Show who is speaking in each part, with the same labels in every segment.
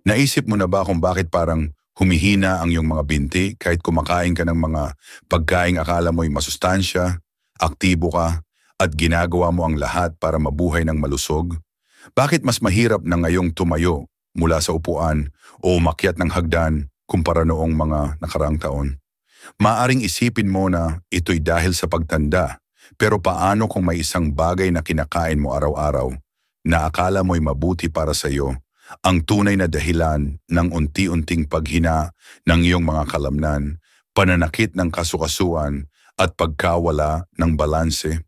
Speaker 1: Naisip mo na ba kung bakit parang humihina ang iyong mga binti kahit kumakain ka ng mga pagkaing akala mo'y masustansya, aktibo ka, at ginagawa mo ang lahat para mabuhay ng malusog? Bakit mas mahirap na ngayong tumayo mula sa upuan o umakyat ng hagdan kumpara noong mga nakaraang taon? Maaring isipin mo na ito'y dahil sa pagtanda, pero paano kung may isang bagay na kinakain mo araw-araw na akala mo'y mabuti para sa iyo, ang tunay na dahilan ng unti-unting paghina ng iyong mga kalamnan, pananakit ng kasukasuan at pagkawala ng balanse?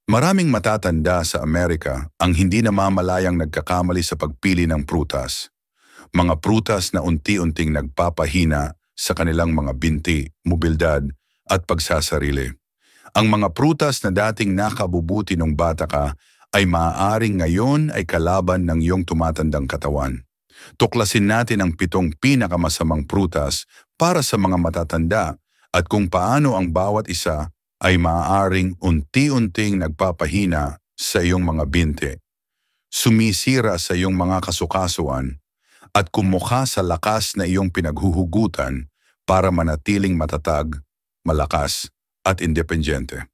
Speaker 1: Maraming matatanda sa Amerika ang hindi namamalayang nagkakamali sa pagpili ng prutas. Mga prutas na unti-unting nagpapahina sa kanilang mga binti, mobilidad at pagsasarili. Ang mga prutas na dating nakabubuti nung bata ka ay maaaring ngayon ay kalaban ng iyong tumatandang katawan. Tuklasin natin ang 7 pinakamasamang prutas para sa mga matatanda at kung paano ang bawat isa ay maaaring unti-unting nagpapahina sa iyong mga binti, sumisira sa iyong mga kasukasuan, at kumukha sa lakas na iyong pinaghuhugutan para manatiling matatag, malakas, at independyente.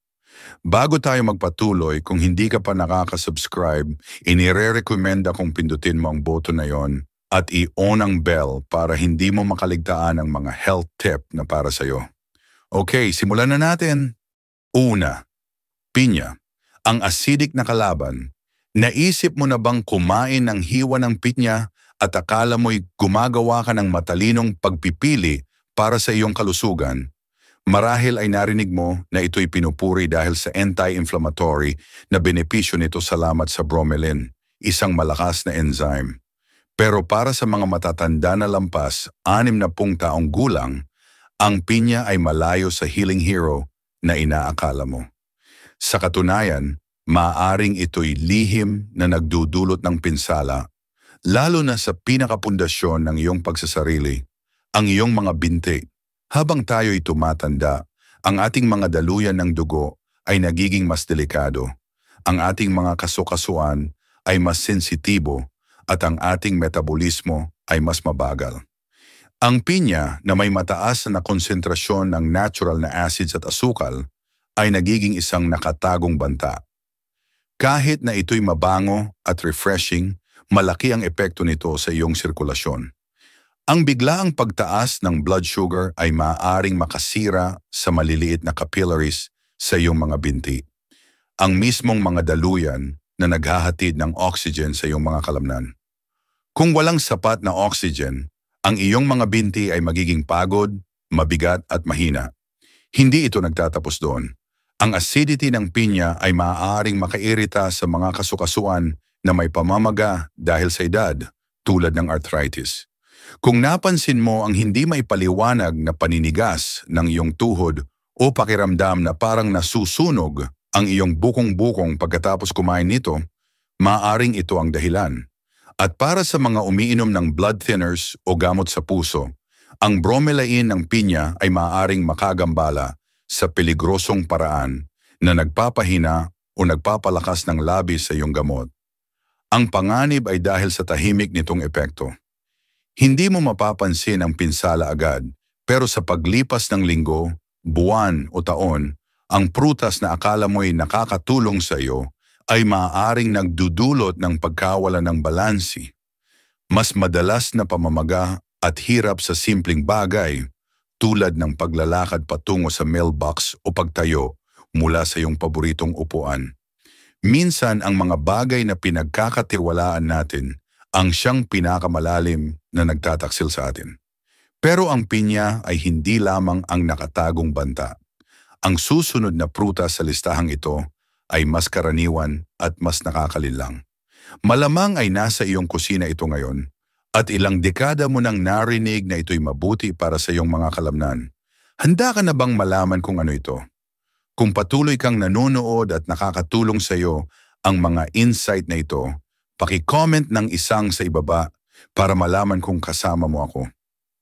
Speaker 1: Bago tayo magpatuloy, kung hindi ka pa nakaka-subscribe, inire-recommenda kong pindutin mo ang button na yon at i-on ang bell para hindi mo makaligtaan ang mga health tip na para sa iyo. Okay, simulan na natin. Una, pinya, ang acidic na kalaban. Naisip mo na bang kumain ng hiwa ng pinya at akala mo'y gumagawa ka ng matalinong pagpipili para sa iyong kalusugan? Marahil ay narinig mo na ito'y pinupuri dahil sa anti-inflammatory na benepisyo nito salamat sa bromelain, isang malakas na enzyme. Pero para sa mga matatanda na lampas, 60 taong gulang, ang pinya ay malayo sa healing hero na inaakala mo. Sa katunayan, maaaring ito'y lihim na nagdudulot ng pinsala, lalo na sa pinakapundasyon ng iyong pagsasarili, ang iyong mga binti. Habang tayo'y tumatanda, ang ating mga daluyan ng dugo ay nagiging mas delikado, ang ating mga kasukasuan ay mas sensitibo at ang ating metabolismo ay mas mabagal. Ang pinya na may mataas na konsentrasyon ng natural na acids at asukal ay nagiging isang nakatagong banta. Kahit na ito'y mabango at refreshing, malaki ang epekto nito sa iyong sirkulasyon. Ang biglaang pagtaas ng blood sugar ay maaaring makasira sa maliliit na capillaries sa iyong mga binti, ang mismong mga daluyan na naghahatid ng oxygen sa iyong mga kalamnan. Kung walang sapat na oxygen, ang iyong mga binti ay magiging pagod, mabigat at mahina. Hindi ito nagtatapos doon. Ang acidity ng pinya ay maaaring makairita sa mga kasukasuan na may pamamaga dahil sa edad, tulad ng arthritis. Kung napansin mo ang hindi maipaliwanag na paninigas ng iyong tuhod o pakiramdam na parang nasusunog ang iyong bukong-bukong pagkatapos kumain nito, maaaring ito ang dahilan. At para sa mga umiinom ng blood thinners o gamot sa puso, ang bromelain ng pinya ay maaaring makagambala sa peligrosong paraan na nagpapahina o nagpapalakas ng labis sa iyong gamot. Ang panganib ay dahil sa tahimik nitong epekto. Hindi mo mapapansin ang pinsala agad, pero sa paglipas ng linggo, buwan o taon, ang prutas na akala mo'y nakakatulong sa iyo ay maaaring nagdudulot ng pagkawala ng balansi. Mas madalas na pamamaga at hirap sa simpleng bagay tulad ng paglalakad patungo sa mailbox o pagtayo mula sa iyong paboritong upuan. Minsan ang mga bagay na pinagkakatiwalaan natin ang siyang pinakamalalim na nagtataksil sa atin. Pero ang pinya ay hindi lamang ang nakatagong banta. Ang susunod na prutas sa listahang ito ay mas karaniwan at mas nakakalilang. Malamang ay nasa iyong kusina ito ngayon at ilang dekada mo nang narinig na ito'y mabuti para sa iyong mga kalamnan. Handa ka na bang malaman kung ano ito? Kung patuloy kang nanonood at nakakatulong sa iyo ang mga insight na ito, paki-comment ng isang sa ibaba para malaman kung kasama mo ako.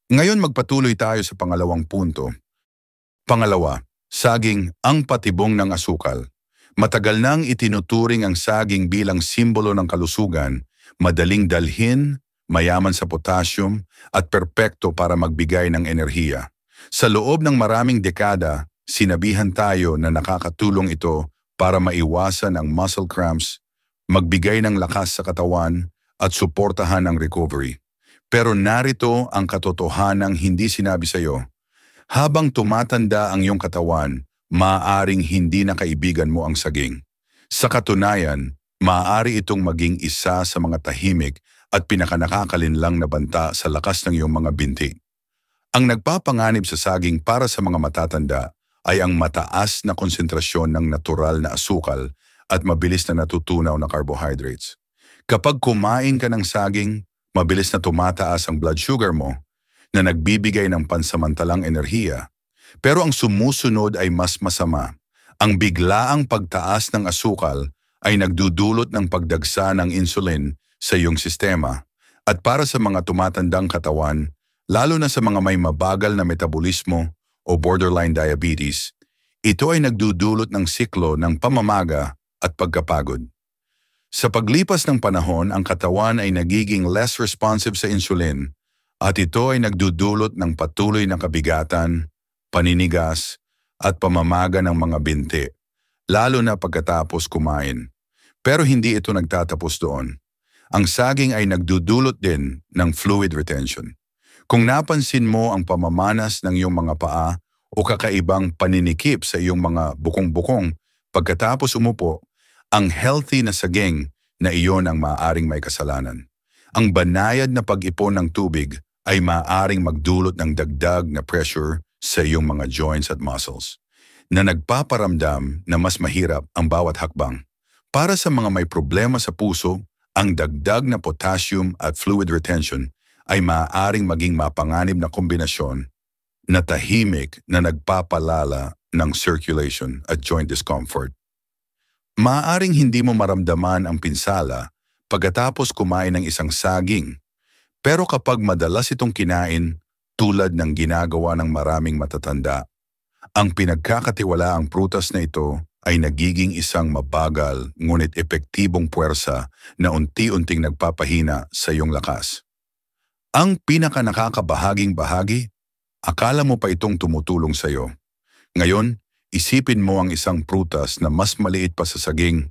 Speaker 1: Ngayon magpatuloy tayo sa pangalawang punto. Pangalawa, saging ang patibong ng asukal. Matagal nang itinuturing ang saging bilang simbolo ng kalusugan, madaling dalhin, mayaman sa potassium at perpekto para magbigay ng enerhiya. Sa loob ng maraming dekada, sinabihan tayo na nakakatulong ito para maiwasan ang muscle cramps, magbigay ng lakas sa katawan at suportahan ang recovery. Pero narito ang katotohanang hindi sinabi sa iyo. Habang tumatanda ang iyong katawan, maaaring hindi na kaibigan mo ang saging. Sa katunayan, maaari itong maging isa sa mga tahimik at pinakanakakalinlang na banta sa lakas ng iyong mga binti. Ang nagpapanganib sa saging para sa mga matatanda ay ang mataas na konsentrasyon ng natural na asukal at mabilis na natutunaw na carbohydrates. Kapag kumain ka ng saging, mabilis na tumataas ang blood sugar mo na nagbibigay ng pansamantalang enerhiya. Pero ang sumusunod ay mas masama. Ang biglaang pagtaas ng asukal ay nagdudulot ng pagdagsa ng insulin sa iyong sistema. At para sa mga tumatandang katawan, lalo na sa mga may mabagal na metabolismo o borderline diabetes, ito ay nagdudulot ng siklo ng pamamaga at pagkapagod. Sa paglipas ng panahon, ang katawan ay nagiging less responsive sa insulin at ito ay nagdudulot ng patuloy na kabigatan, paninigas at pamamaga ng mga binti, lalo na pagkatapos kumain. Pero hindi ito nagtatapos doon. Ang saging ay nagdudulot din ng fluid retention. Kung napansin mo ang pamamanas ng iyong mga paa o kakaibang paninikip sa iyong mga bukong-bukong pagkatapos umupo, ang healthy na saging na iyon ang maaaring may kasalanan. Ang banayad na pag-ipon ng tubig ay maaaring magdulot ng dagdag na pressure sa iyong mga joints at muscles, na nagpaparamdam na mas mahirap ang bawat hakbang. Para sa mga may problema sa puso, ang dagdag na potassium at fluid retention ay maaaring maging mapanganib na kombinasyon na tahimik na nagpapalala ng circulation at joint discomfort. Maaaring hindi mo maramdaman ang pinsala pagkatapos kumain ng isang saging, pero kapag madalas itong kinain tulad ng ginagawa ng maraming matatanda, ang pinagkakatiwalaang prutas na ito ay nagiging isang mabagal ngunit epektibong puwersa na unti-unting nagpapahina sa iyong lakas. Ang pinakanakakabahaging bahagi, akala mo pa itong tumutulong sa iyo. Ngayon, isipin mo ang isang prutas na mas maliit pa sa saging,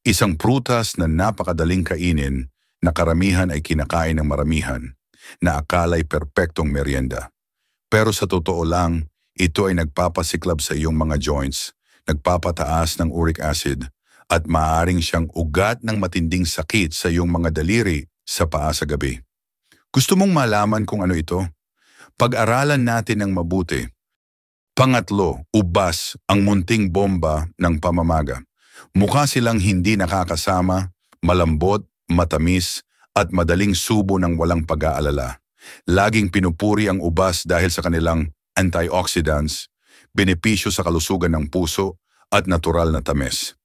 Speaker 1: isang prutas na napakadaling kainin na karamihan ay kinakain ng maramihan, na akala'y perpektong merienda. Pero sa totoo lang, ito ay nagpapasiklab sa iyong mga joints, nagpapataas ng uric acid, at maaaring siyang ugat ng matinding sakit sa iyong mga daliri sa paa sa gabi. Gusto mong malaman kung ano ito? Pag-aralan natin ng mabuti. Pangatlo, ubas, ang munting bomba ng pamamaga. Mukha silang hindi nakakasama, malambot, matamis, at madaling subo ng walang pag-aalala. Laging pinupuri ang ubas dahil sa kanilang antioxidants, benepisyo sa kalusugan ng puso, at natural na tamis.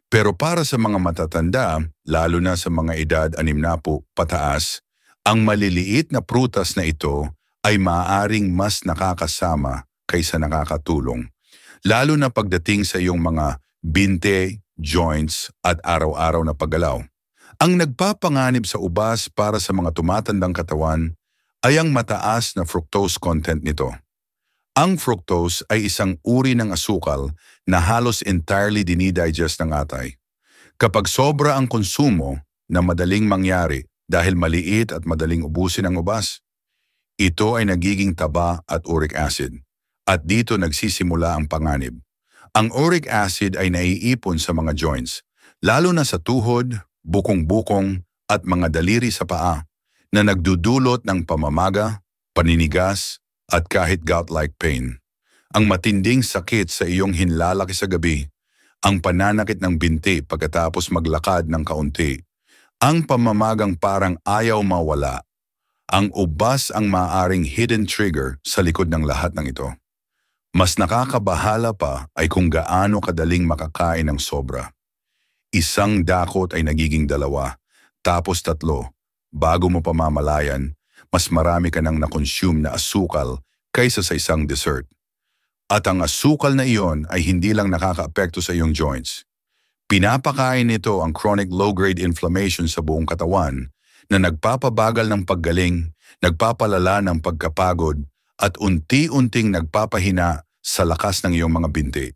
Speaker 1: Pero para sa mga matatanda, lalo na sa mga edad 60 pataas, ang maliliit na prutas na ito ay maaaring mas nakakasama kaysa nakakatulong, lalo na pagdating sa iyong mga binte, joints at araw-araw na paggalaw. Ang nagpapanganib sa ubas para sa mga tumatandang katawan ay ang mataas na fructose content nito. Ang fructose ay isang uri ng asukal na halos entirely dinidigest ng atay. Kapag sobra ang konsumo na madaling mangyari dahil maliit at madaling ubusin ang ubas, ito ay nagiging taba at uric acid. At dito nagsisimula ang panganib. Ang uric acid ay naiipon sa mga joints, lalo na sa tuhod, bukong-bukong at mga daliri sa paa, na nagdudulot ng pamamaga, paninigas, at kahit gout-like pain. Ang matinding sakit sa iyong hinlalaki sa gabi, ang pananakit ng binti pagkatapos maglakad ng kaunti, ang pamamagang parang ayaw mawala, ang ubas ang maaaring hidden trigger sa likod ng lahat ng ito. Mas nakakabahala pa ay kung gaano kadaling makakain ng sobra. Isang dakot ay nagiging 2, tapos 3, bago mo pamamalayan, mas marami ka nang na-consume na asukal kaysa sa isang dessert. At ang asukal na iyon ay hindi lang nakakaapekto sa iyong joints. Pinapakain nito ang chronic low-grade inflammation sa buong katawan na nagpapabagal ng paggaling, nagpapalala ng pagkapagod, at unti-unting nagpapahina sa lakas ng iyong mga binti.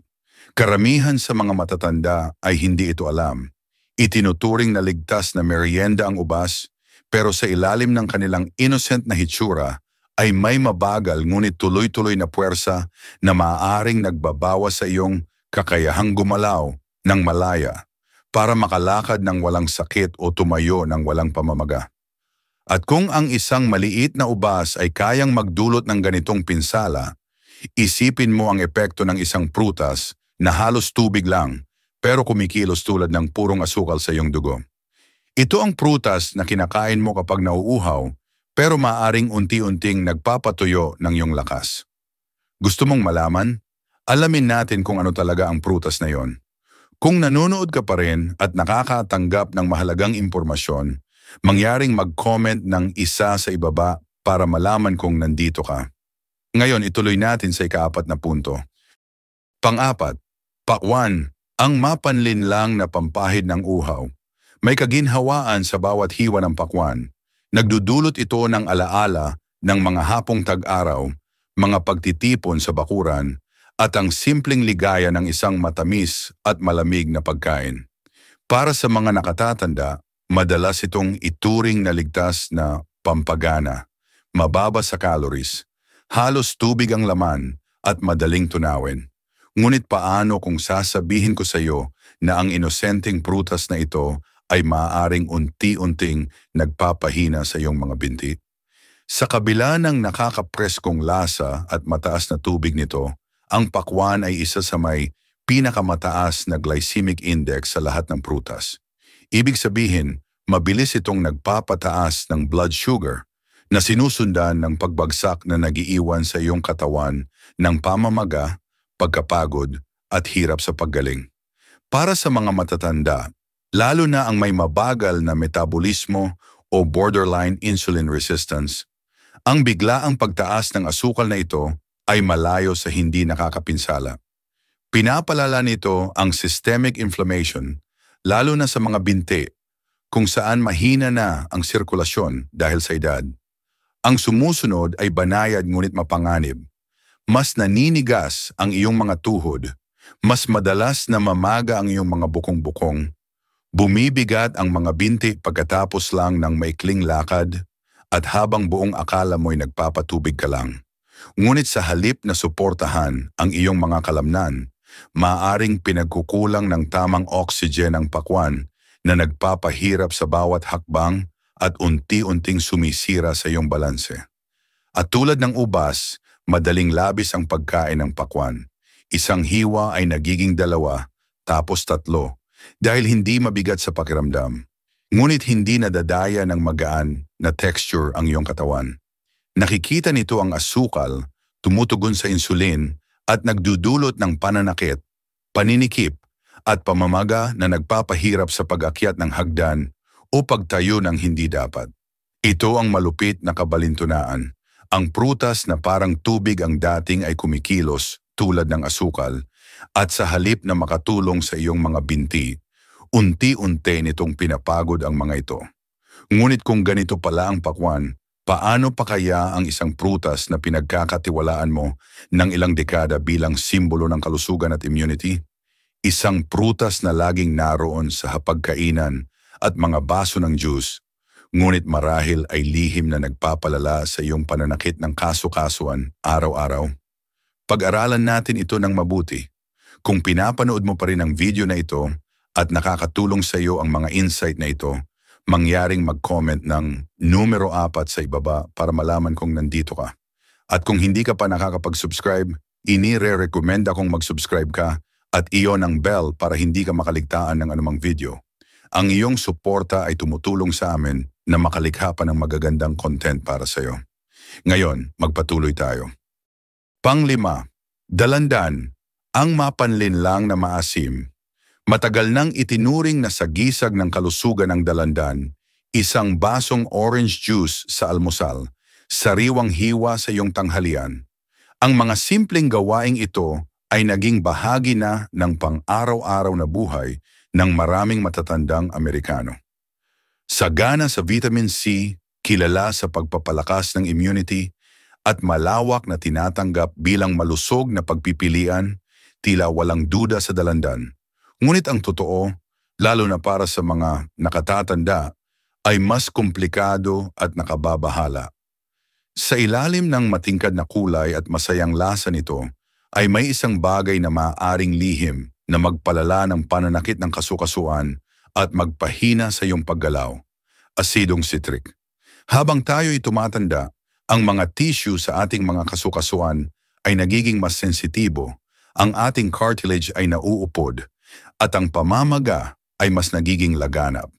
Speaker 1: Karamihan sa mga matatanda ay hindi ito alam. Itinuturing na ligtas na merienda ang ubas, pero sa ilalim ng kanilang innocent na hitsura ay may mabagal ngunit tuloy-tuloy na puwersa na maaaring nagbabawas sa iyong kakayahang gumalaw ng malaya para makalakad ng walang sakit o tumayo ng walang pamamaga. At kung ang isang maliit na ubas ay kayang magdulot ng ganitong pinsala, isipin mo ang epekto ng isang prutas na halos tubig lang pero kumikilos tulad ng purong asukal sa iyong dugo. Ito ang prutas na kinakain mo kapag nauuhaw pero maaaring unti-unting nagpapatuyo ng iyong lakas. Gusto mong malaman? Alamin natin kung ano talaga ang prutas na yon. Kung nanonood ka pa rin at nakakatanggap ng mahalagang impormasyon, mangyaring mag-comment ng isa sa ibaba para malaman kung nandito ka. Ngayon, ituloy natin sa ika-4 na punto. Pang-4, pakwan, ang mapanlinlang na pampahid ng uhaw. May kaginhawaan sa bawat hiwa ng pakwan. Nagdudulot ito ng alaala ng mga hapong tag-araw, mga pagtitipon sa bakuran, at ang simpleng ligaya ng isang matamis at malamig na pagkain. Para sa mga nakatatanda, madalas itong ituring na ligtas na pampagana, mababa sa calories, halos tubig ang laman at madaling tunawin. Ngunit paano kung sasabihin ko sa iyo na ang inosenteng prutas na ito ay maaaring unti-unting nagpapahina sa iyong mga binti? Sa kabila ng nakakapreskong lasa at mataas na tubig nito, ang pakwan ay isa sa may pinakamataas na glycemic index sa lahat ng prutas. Ibig sabihin, mabilis itong nagpapataas ng blood sugar na sinusundan ng pagbagsak na nagiiwan sa iyong katawan ng pamamaga, pagkapagod at hirap sa paggaling. Para sa mga matatanda, lalo na ang may mabagal na metabolismo o borderline insulin resistance, ang biglaang pagtaas ng asukal na ito ay malayo sa hindi nakakapinsala. Pinapalala nito ang systemic inflammation, lalo na sa mga binti, kung saan mahina na ang sirkulasyon dahil sa edad. Ang sumusunod ay banayad ngunit mapanganib. Mas naninigas ang iyong mga tuhod, mas madalas na mamaga ang iyong mga bukong-bukong, bumibigat ang mga binti pagkatapos lang ng maikling lakad, at habang buong akala mo'y nagpapatubig ka lang. Ngunit sa halip na suportahan ang iyong mga kalamnan, maaring pinagkukulang ng tamang oxygen ang pakwan na nagpapahirap sa bawat hakbang at unti-unting sumisira sa iyong balanse. At tulad ng ubas, madaling labis ang pagkain ng pakwan. Isang hiwa ay nagiging 2, tapos 3, dahil hindi mabigat sa pakiramdam. Ngunit hindi nadadaya ng magaan na texture ang iyong katawan. Nakikita nito ang asukal, tumutugon sa insulin at nagdudulot ng pananakit, paninikip at pamamaga na nagpapahirap sa pag-akyat ng hagdan o pagtayo ng hindi dapat. Ito ang malupit na kabalintunaan. Ang prutas na parang tubig ang dating ay kumikilos tulad ng asukal at sa halip na makatulong sa iyong mga binti, unti-unti nitong pinapagod ang mga ito. Ngunit kung ganito pala ang pakwan, paano pa kaya ang isang prutas na pinagkakatiwalaan mo ng ilang dekada bilang simbolo ng kalusugan at immunity? Isang prutas na laging naroon sa hapagkainan at mga baso ng juice, ngunit marahil ay lihim na nagpapalala sa iyong pananakit ng kaso-kasuan araw-araw. Pag-aralan natin ito ng mabuti. Kung pinapanood mo pa rin ang video na ito at nakakatulong sa iyo ang mga insight na ito, mangyaring mag-comment ng numero 4 sa ibaba para malaman kung nandito ka. At kung hindi ka pa nakakapag-subscribe, inire-recommend akong mag-subscribe ka at iyon ang bell para hindi ka makaligtaan ng anumang video. Ang iyong suporta ay tumutulong sa amin na makalikha pa ng magagandang content para sa iyo. Ngayon, magpatuloy tayo. Pang-5, dalandan, ang mapanlinlang na maasim. Matagal nang itinuring na sagisag ng kalusugan ng dalandan, isang basong orange juice sa almusal sariwang hiwa sa iyong tanghalian. Ang mga simpleng gawaing ito ay naging bahagi na ng pang-araw-araw na buhay ng maraming matatandang Amerikano. Sagana sa vitamin C, kilala sa pagpapalakas ng immunity, at malawak na tinatanggap bilang malusog na pagpipilian, tila walang duda sa dalandan. Ngunit ang totoo, lalo na para sa mga nakatatanda, ay mas komplikado at nakababahala. Sa ilalim ng matingkad na kulay at masayang lasa nito, ay may isang bagay na maaaring lihim na magpalala ng pananakit ng kasukasuan at magpahina sa iyong paggalaw. Asidong citric. Habang tayo'y tumatanda, ang mga tissue sa ating mga kasukasuan ay nagiging mas sensitibo, ang ating cartilage ay nauupod, at ang pamamaga ay mas nagiging laganap.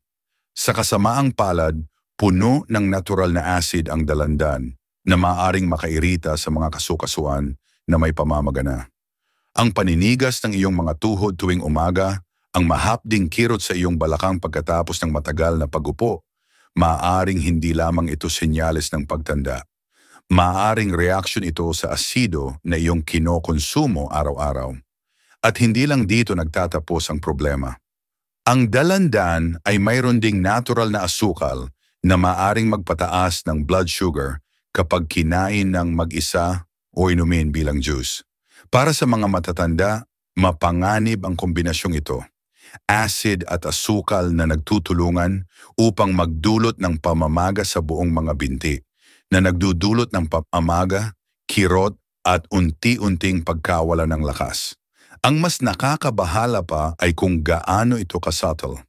Speaker 1: Sa kasamaang palad, puno ng natural na acid ang dalandan na maaaring makairita sa mga kasukasuan na may pamamaga na. Ang paninigas ng iyong mga tuhod tuwing umaga, ang mahapding kirot sa iyong balakang pagkatapos ng matagal na pagupo, maaaring hindi lamang ito senyales ng pagtanda. Maaaring reaksyon ito sa asido na iyong kinokonsumo araw-araw. At hindi lang dito nagtatapos ang problema. Ang dalandan ay mayroon ding natural na asukal na maaaring magpataas ng blood sugar kapag kinain ng mag-isa o inumin bilang juice. Para sa mga matatanda, mapanganib ang kombinasyong ito. Acid at asukal na nagtutulungan upang magdulot ng pamamaga sa buong mga binti, na nagdudulot ng pamamaga, kirot at unti-unting pagkawala ng lakas. Ang mas nakakabahala pa ay kung gaano ito ka-subtle.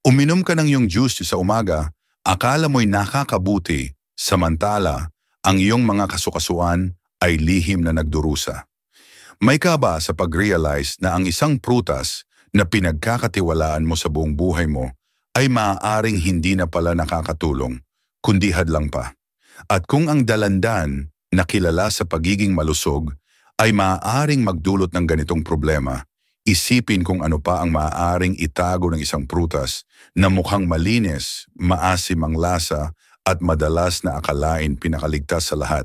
Speaker 1: Uminom ka ng iyong juice sa umaga, akala mo'y nakakabuti, samantala ang iyong mga kasukasuan ay lihim na nagdurusa. May ka ba sa pag-realize na ang isang prutas na pinagkakatiwalaan mo sa buong buhay mo ay maaaring hindi na pala nakakatulong, kundi hadlang pa? At kung ang dalandan na kilala sa pagiging malusog ay maaaring magdulot ng ganitong problema, isipin kung ano pa ang maaaring itago ng isang prutas na mukhang malinis, maasim ang lasa at madalas na akalain pinakaligtas sa lahat.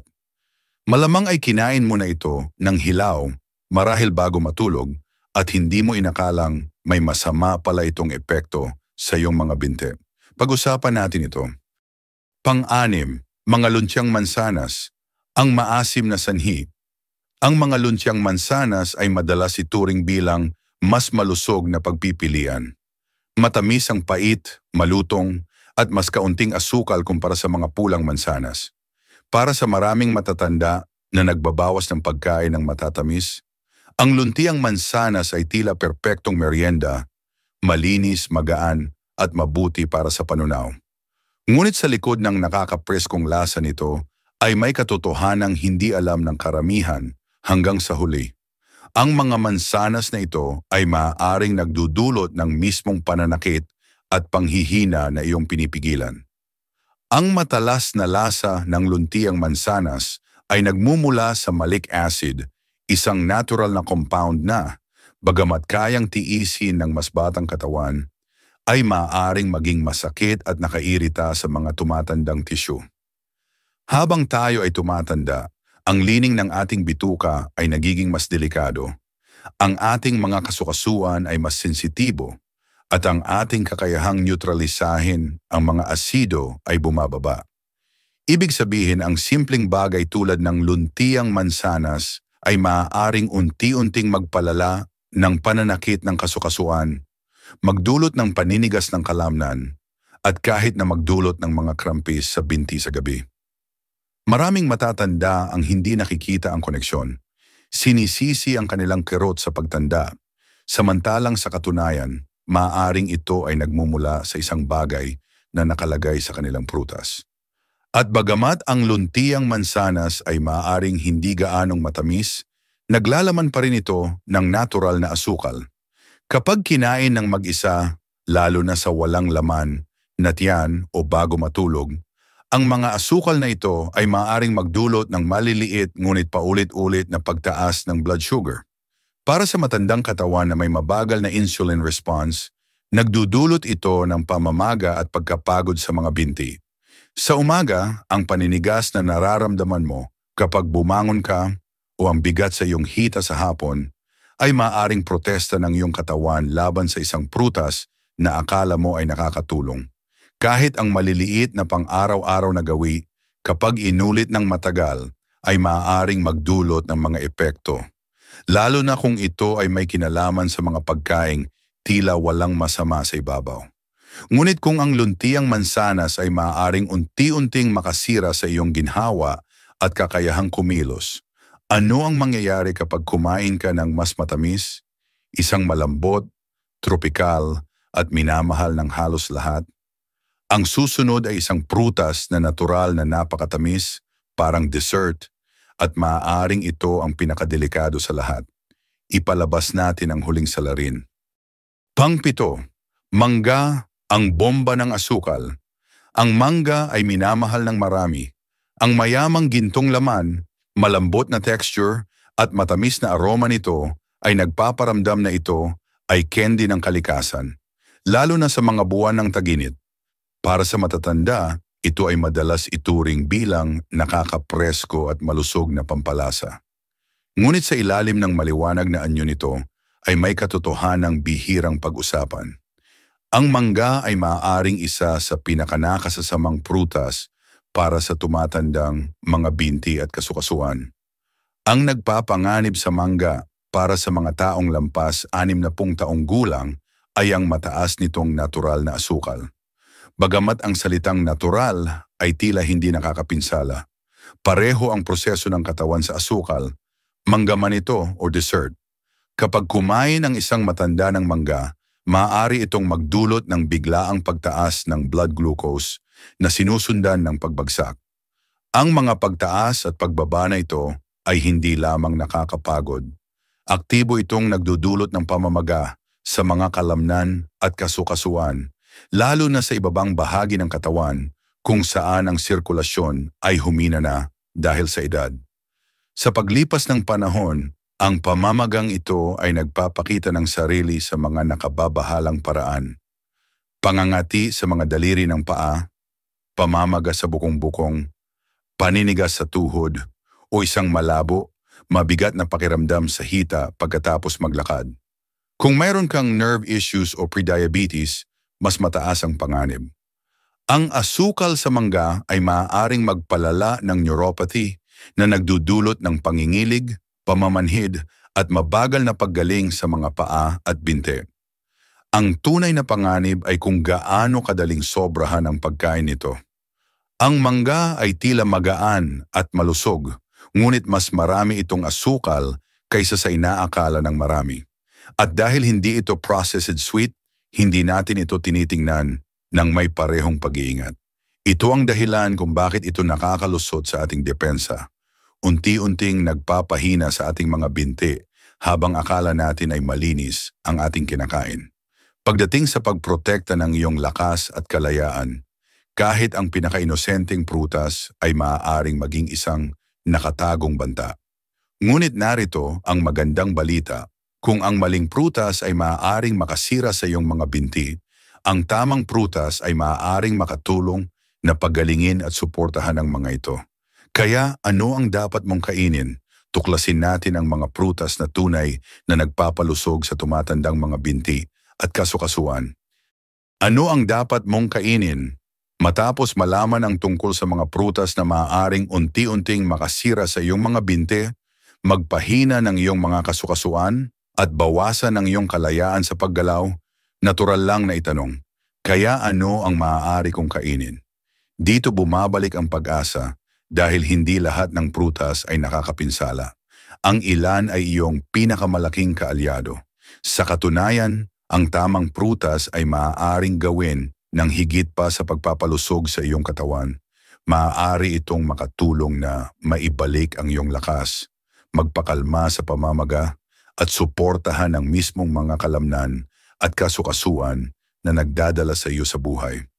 Speaker 1: Malamang ay kinain mo na ito ng hilaw marahil bago matulog at hindi mo inakalang may masama pala itong epekto sa iyong mga binti. Pag-usapan natin ito. Pang-anim, mga luntiyang mansanas, ang maasim na sanhi. Ang mga luntiyang mansanas ay madalas ituring bilang mas malusog na pagpipilian. Matamis ang pait, malutong, at mas kaunting asukal kumpara sa mga pulang mansanas. Para sa maraming matatanda na nagbabawas ng pagkain ng matatamis, ang luntiyang mansanas ay tila perpektong merienda, malinis, magaan, at mabuti para sa panunaw. Ngunit sa likod ng nakakapreskong lasa nito ay may katotohanang hindi alam ng karamihan hanggang sa huli. Ang mga mansanas na ito ay maaaring nagdudulot ng mismong pananakit at panghihina na iyong pinipigilan. Ang matalas na lasa ng luntiyang mansanas ay nagmumula sa malic acid, isang natural na compound na, bagamat kayang tiisin ng mas batang katawan, ay maaaring maging masakit at nakairita sa mga tumatandang tisyu. Habang tayo ay tumatanda, ang lining ng ating bituka ay nagiging mas delikado. Ang ating mga kasukasuan ay mas sensitibo at ang ating kakayahang neutralisahin ang mga asido ay bumababa. Ibig sabihin, ang simpleng bagay tulad ng luntiyang mansanas ay maaaring unti-unting magpalala ng pananakit ng kasukasuan, magdulot ng paninigas ng kalamnan, at kahit na magdulot ng mga krampis sa binti sa gabi. Maraming matatanda ang hindi nakikita ang koneksyon. Sinisisi ang kanilang kirot sa pagtanda, samantalang sa katunayan, maaaring ito ay nagmumula sa isang bagay na nakalagay sa kanilang prutas. At bagamat ang luntiyang mansanas ay maaaring hindi gaanong matamis, naglalaman pa rin ito ng natural na asukal. Kapag kinain ng mag-isa, lalo na sa walang laman, na tiyan o bago matulog, ang mga asukal na ito ay maaaring magdulot ng maliliit ngunit paulit-ulit na pagtaas ng blood sugar. Para sa matandang katawan na may mabagal na insulin response, nagdudulot ito ng pamamaga at pagkapagod sa mga binti. Sa umaga, ang paninigas na nararamdaman mo kapag bumangon ka o ang bigat sa iyong hita sa hapon ay maaaring protesta ng iyong katawan laban sa isang prutas na akala mo ay nakakatulong. Kahit ang maliliit na pang-araw-araw na gawi, kapag inulit ng matagal, ay maaaring magdulot ng mga epekto. Lalo na kung ito ay may kinalaman sa mga pagkaing tila walang masama sa ibabaw. Ngunit kung ang luntiang mansanas ay maaaring unti-unting makasira sa iyong ginhawa at kakayahang kumilos, ano ang mangyayari kapag kumain ka ng mas matamis, isang malambot, tropikal at minamahal ng halos lahat? Ang susunod ay isang prutas na natural na napakatamis, parang dessert, at maaaring ito ang pinakadelikado sa lahat. Ipalabas natin ang huling salarin. Pang-7, mangga, ang bomba ng asukal. Ang mangga ay minamahal ng marami. Ang mayamang gintong laman, malambot na texture, at matamis na aroma nito ay nagpaparamdam na ito ay candy ng kalikasan, lalo na sa mga buwan ng taginit. Para sa matatanda, ito ay madalas ituring bilang nakakapresko at malusog na pampalasa. Ngunit sa ilalim ng maliwanag na anyo nito ay may katotohanang bihirang pag-usapan. Ang mangga ay maaaring isa sa pinakanakasasamang prutas para sa tumatandang mga binti at kasukasuan. Ang nagpapanganib sa mangga para sa mga taong lampas 60 taong gulang ay ang mataas nitong natural na asukal. Bagamat ang salitang natural ay tila hindi nakakapinsala, pareho ang proseso ng katawan sa asukal, mangga man ito o dessert. Kapag kumain ang isang matanda ng mangga, maaari itong magdulot ng biglaang pagtaas ng blood glucose na sinusundan ng pagbagsak. Ang mga pagtaas at pagbaba na ito ay hindi lamang nakakapagod. Aktibo itong nagdudulot ng pamamaga sa mga kalamnan at kasukasuan, lalo na sa ibabang bahagi ng katawan kung saan ang sirkulasyon ay humina na dahil sa edad. Sa paglipas ng panahon, ang pamamagang ito ay nagpapakita ng sarili sa mga nakababahalang paraan. Pangangati sa mga daliri ng paa, pamamaga sa bukong-bukong, paninigas sa tuhod, o isang malabo, mabigat na pakiramdam sa hita pagkatapos maglakad. Kung mayroon kang nerve issues o prediabetes, mas mataas ang panganib. Ang asukal sa mangga ay maaaring magpalala ng neuropathy na nagdudulot ng pangingilig, pamamanhid at mabagal na paggaling sa mga paa at binte. Ang tunay na panganib ay kung gaano kadaling sobrahan ang pagkain nito. Ang mangga ay tila magaan at malusog, ngunit mas marami itong asukal kaysa sa inaakala ng marami. At dahil hindi ito processed sweet, hindi natin ito tinitingnan ng may parehong pag-iingat. Ito ang dahilan kung bakit ito nakakalusot sa ating depensa. Unti-unting nagpapahina sa ating mga binti habang akala natin ay malinis ang ating kinakain. Pagdating sa pagprotekta ng iyong lakas at kalayaan, kahit ang pinaka-inosenteng prutas ay maaaring maging isang nakatagong banta. Ngunit narito ang magandang balita, kung ang maling prutas ay maaaring makasira sa iyong mga binti, ang tamang prutas ay maaaring makatulong na pagalingin at suportahan ang mga ito. Kaya ano ang dapat mong kainin? Tuklasin natin ang mga prutas na tunay na nagpapalusog sa tumatandang mga binti at kasukasuan. Ano ang dapat mong kainin? Matapos malaman ang tungkol sa mga prutas na maaaring unti-unting makasira sa iyong mga binti, magpahina ng iyong mga kasukasuan at bawasan ang iyong kalayaan sa paggalaw, natural lang na itanong, kaya ano ang maaari kong kainin? Dito bumabalik ang pag-asa. Dahil hindi lahat ng prutas ay nakakapinsala. Ang ilan ay iyong pinakamalaking kaalyado. Sa katunayan, ang tamang prutas ay maaaring gawin ng higit pa sa pagpapalusog sa iyong katawan. Maaari itong makatulong na maibalik ang iyong lakas, magpakalma sa pamamaga, at suportahan ang mismong mga kalamnan at kasukasuan na nagdadala sa iyo sa buhay.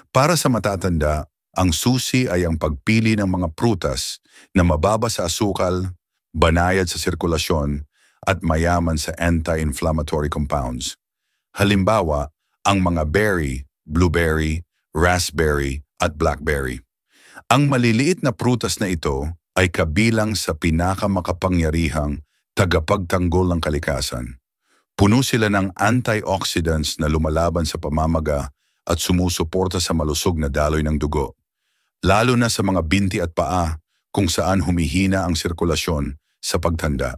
Speaker 1: Para sa matatanda, ang susi ay ang pagpili ng mga prutas na mababa sa asukal, banayad sa sirkulasyon, at mayaman sa anti-inflammatory compounds. Halimbawa, ang mga berry, blueberry, raspberry, at blackberry. Ang maliliit na prutas na ito ay kabilang sa pinakamakapangyarihang tagapagtanggol ng kalikasan. Puno sila ng antioxidants na lumalaban sa pamamaga at sumusuporta sa malusog na daloy ng dugo, lalo na sa mga binti at paa kung saan humihina ang sirkulasyon sa pagtanda.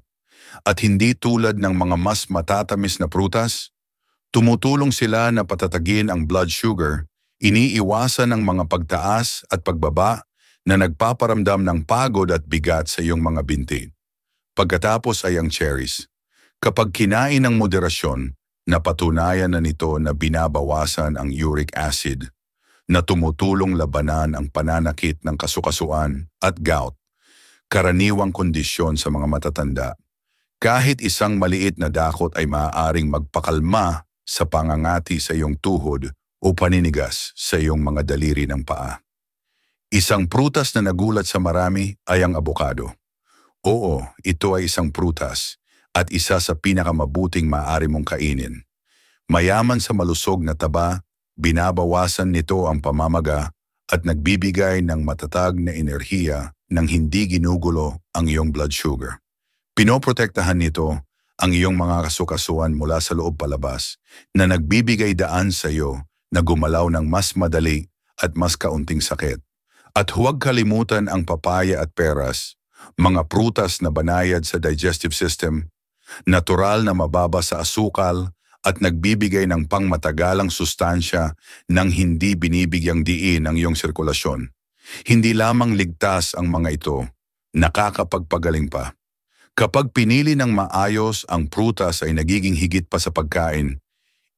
Speaker 1: At hindi tulad ng mga mas matatamis na prutas, tumutulong sila na patatagin ang blood sugar, iniiwasan ang mga pagtaas at pagbaba na nagpaparamdam ng pagod at bigat sa iyong mga binti. Pagkatapos ay ang cherries. Kapag kinain ng moderasyon, napatunayan na nito na binabawasan ang uric acid, na tumutulong labanan ang pananakit ng kasukasuan at gout, karaniwang kondisyon sa mga matatanda. Kahit isang maliit na dakot ay maaaring magpakalma sa pangangati sa iyong tuhod o paninigas sa iyong mga daliri ng paa. Isang prutas na nagulat sa marami ay ang abokado. Oo, ito ay isang prutas at isa sa pinakamabuting maaari mong kainin. Mayaman sa malusog na taba, binabawasan nito ang pamamaga at nagbibigay ng matatag na enerhiya nang hindi ginugulo ang iyong blood sugar. Pinoprotektahan nito ang iyong mga kasukasuan mula sa loob palabas na nagbibigay daan sa iyo na gumalaw ng mas madali at mas kaunting sakit. At huwag kalimutan ang papaya at peras, mga prutas na banayad sa digestive system, natural na mababa sa asukal at nagbibigay ng pangmatagalang sustansya nang hindi binibigyang diin ang iyong sirkulasyon. Hindi lamang ligtas ang mga ito, nakakapagpagaling pa. Kapag pinili ng maayos, ang prutas ay nagiging higit pa sa pagkain.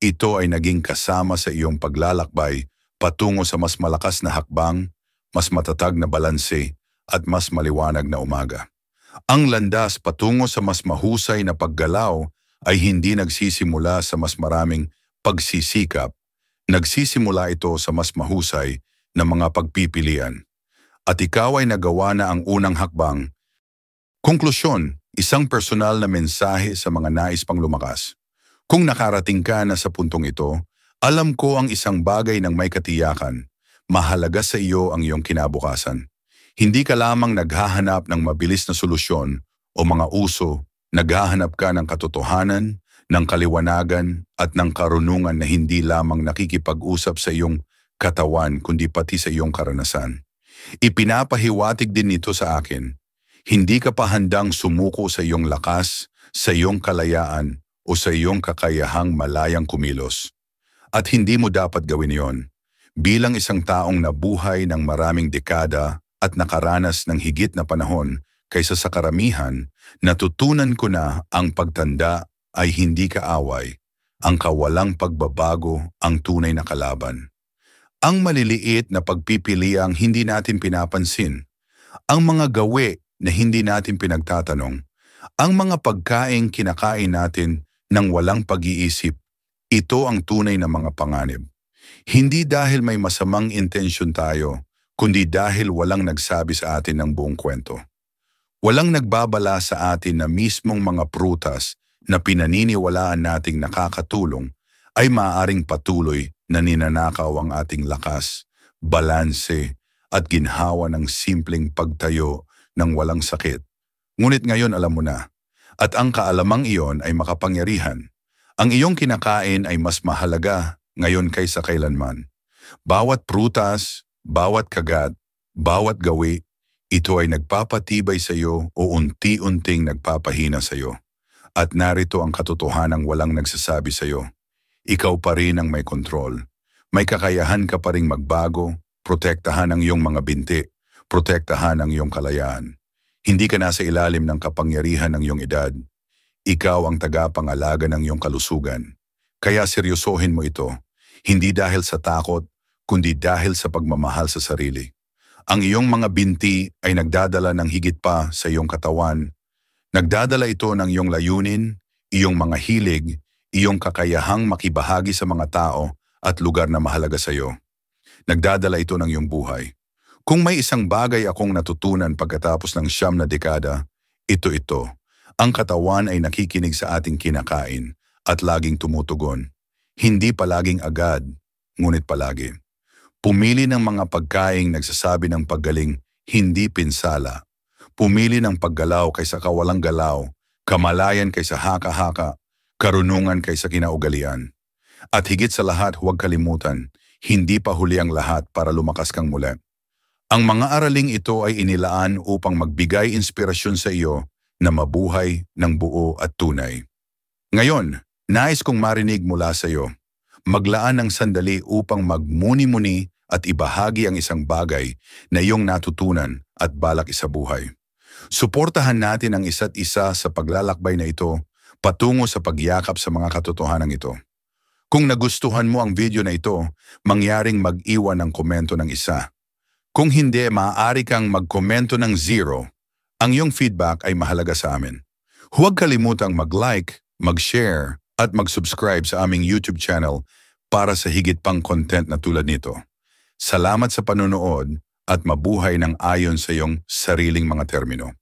Speaker 1: Ito ay naging kasama sa iyong paglalakbay patungo sa mas malakas na hakbang, mas matatag na balanse at mas maliwanag na umaga. Ang landas patungo sa mas mahusay na paggalaw ay hindi nagsisimula sa mas maraming pagsisikap. Nagsisimula ito sa mas mahusay na mga pagpipilian. At ikaw ay nagawa na ang unang hakbang. Konklusyon, isang personal na mensahe sa mga nais pang lumakas. Kung nakarating ka na sa puntong ito, alam ko ang isang bagay ng may katiyakan. Mahalaga sa iyo ang iyong kinabukasan. Hindi ka lamang naghahanap ng mabilis na solusyon o mga uso, naghahanap ka ng katotohanan, ng kaliwanagan at ng karunungan na hindi lamang nakikipag-usap sa iyong katawan kundi pati sa iyong karanasan. Ipinapahiwatig din nito sa akin. Hindi ka pa handang sumuko sa iyong lakas, sa iyong kalayaan o sa iyong kakayahang malayang kumilos. At hindi mo dapat gawin iyon. Bilang isang taong nabuhay ng maraming dekada at nakaranas ng higit na panahon kaysa sa karamihan, natutunan ko na ang pagtanda ay hindi kaaway, ang kawalang pagbabago ang tunay na kalaban. Ang maliliit na pagpipiliang hindi natin pinapansin, ang mga gawi na hindi natin pinagtatanong, ang mga pagkaing kinakain natin nang walang pag-iisip, ito ang tunay na mga panganib. Hindi dahil may masamang intensyon tayo, kundi dahil walang nagsabi sa atin ng buong kwento. Walang nagbabala sa atin na mismong mga prutas na pinaniniwalaan nating nakakatulong ay maaaring patuloy na ninanakaw ang ating lakas, balanse at ginhawa ng simpleng pagtayo ng walang sakit. Ngunit ngayon alam mo na, at ang kaalamang iyon ay makapangyarihan. Ang iyong kinakain ay mas mahalaga ngayon kaysa kailanman. Bawat prutas, bawat kagat, bawat gawi, ito ay nagpapatibay sa iyo o unti-unting nagpapahina sa iyo. At narito ang katotohanang walang nagsasabi sa iyo. Ikaw pa rin ang may kontrol. May kakayahan ka pa rin magbago, protektahan ang iyong mga binti, protektahan ang iyong kalayaan. Hindi ka nasa ilalim ng kapangyarihan ng iyong edad. Ikaw ang tagapangalaga ng iyong kalusugan. Kaya seryosohin mo ito, hindi dahil sa takot, kundi dahil sa pagmamahal sa sarili. Ang iyong mga binti ay nagdadala ng higit pa sa iyong katawan. Nagdadala ito ng iyong layunin, iyong mga hilig, iyong kakayahang makibahagi sa mga tao at lugar na mahalaga sa iyo. Nagdadala ito ng iyong buhay. Kung may isang bagay akong natutunan pagkatapos ng 9 na dekada, ito. Ang katawan ay nakikinig sa ating kinakain at laging tumutugon. Hindi palaging agad, ngunit palagi. Pumili ng mga pagkaing nagsasabi ng paggaling, hindi pinsala. Pumili ng paggalaw kaysa kawalang galaw, kamalayan kaysa haka-haka, karunungan kaysa kinaugalian. At higit sa lahat, huwag kalimutan, hindi pa huli ang lahat para lumakas kang muli. Ang mga araling ito ay inilaan upang magbigay inspirasyon sa iyo na mabuhay ng buo at tunay. Ngayon, nais kong marinig mula sa iyo. Maglaan ng sandali upang magmuni-muni at ibahagi ang isang bagay na iyong natutunan at balak isabuhay. Suportahan natin ang isa't isa sa paglalakbay na ito patungo sa pagyakap sa mga katotohanan ito. Kung nagustuhan mo ang video na ito, mangyaring mag-iwan ng komento ng isa. Kung hindi, maaari kang magkomento ng 0. Ang iyong feedback ay mahalaga sa amin. Huwag kalimutang mag-like, mag-share, at mag-subscribe sa aming YouTube channel para sa higit pang content na tulad nito. Salamat sa panonood at mabuhay ng ayon sa iyong sariling mga termino.